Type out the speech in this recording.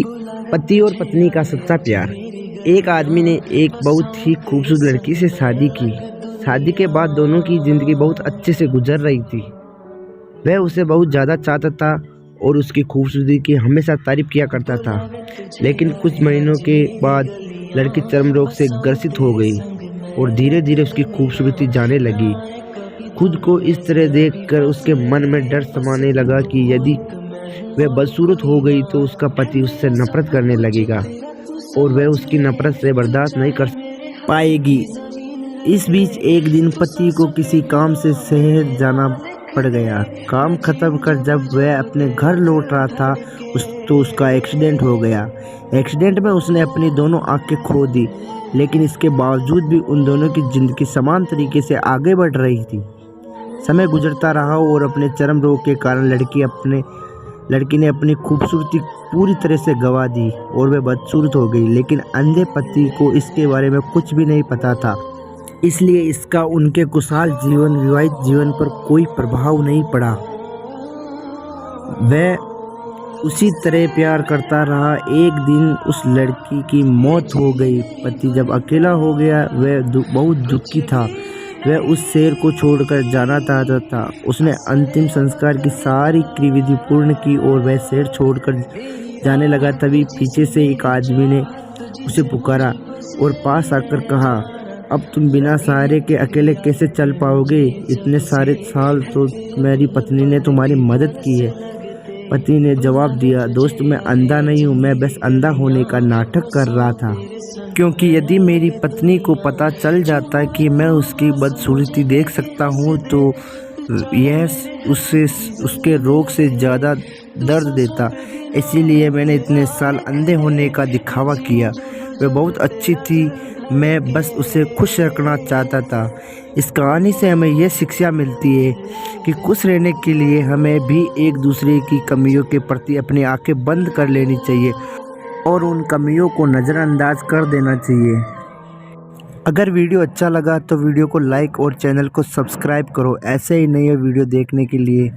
पति और पत्नी का सच्चा प्यार। एक आदमी ने एक बहुत ही खूबसूरत लड़की से शादी की। शादी के बाद दोनों की ज़िंदगी बहुत अच्छे से गुजर रही थी। वह उसे बहुत ज़्यादा चाहता था और उसकी खूबसूरती की हमेशा तारीफ किया करता था। लेकिन कुछ महीनों के बाद लड़की चर्म रोग से ग्रसित हो गई और धीरे धीरे उसकी खूबसूरती जाने लगी। खुद को इस तरह देखकर उसके मन में डर समाने लगा कि यदि वह बदसूरत हो गई तो उसका पति उससे नफरत करने लगेगा और वह उसकी नफरत से बर्दाश्त नहीं कर पाएगी। इस बीच एक दिन पति को किसी काम से शहर जाना पड़ गया। काम खत्म कर जब वह अपने घर लौट रहा था तो उसका एक्सीडेंट हो गया। एक्सीडेंट में उसने अपनी दोनों आंखें खो दी, लेकिन इसके बावजूद भी उन दोनों की ज़िंदगी समान तरीके से आगे बढ़ रही थी। समय गुजरता रहा और अपने चर्म रोग के कारण लड़की ने अपनी खूबसूरती पूरी तरह से गंवा दी और वह बदसूरत हो गई। लेकिन अंधे पति को इसके बारे में कुछ भी नहीं पता था, इसलिए इसका उनके खुशहाल विवाहित जीवन पर कोई प्रभाव नहीं पड़ा। वह उसी तरह प्यार करता रहा। एक दिन उस लड़की की मौत हो गई। पति जब अकेला हो गया वह बहुत दुखी था। वह उस शहर को छोड़कर जाना चाहता था। उसने अंतिम संस्कार की सारी क्रियाविधि पूर्ण की और वह शहर छोड़कर जाने लगा। तभी पीछे से एक आदमी ने उसे पुकारा और पास आकर कहा, अब तुम बिना सहारे के अकेले कैसे चल पाओगे? इतने सारे साल तो मेरी पत्नी ने तुम्हारी मदद की है। पति ने जवाब दिया, दोस्त मैं अंधा नहीं हूँ, मैं बस अंधा होने का नाटक कर रहा था, क्योंकि यदि मेरी पत्नी को पता चल जाता कि मैं उसकी बदसूरती देख सकता हूँ तो यह उसके रोग से ज़्यादा दर्द देता। इसीलिए मैंने इतने साल अंधे होने का दिखावा किया। वह बहुत अच्छी थी, मैं बस उसे खुश रखना चाहता था। इस कहानी से हमें यह शिक्षा मिलती है कि खुश रहने के लिए हमें भी एक दूसरे की कमियों के प्रति अपनी आंखें बंद कर लेनी चाहिए और उन कमियों को नज़रअंदाज कर देना चाहिए। अगर वीडियो अच्छा लगा तो वीडियो को लाइक और चैनल को सब्सक्राइब करो ऐसे ही नए वीडियो देखने के लिए।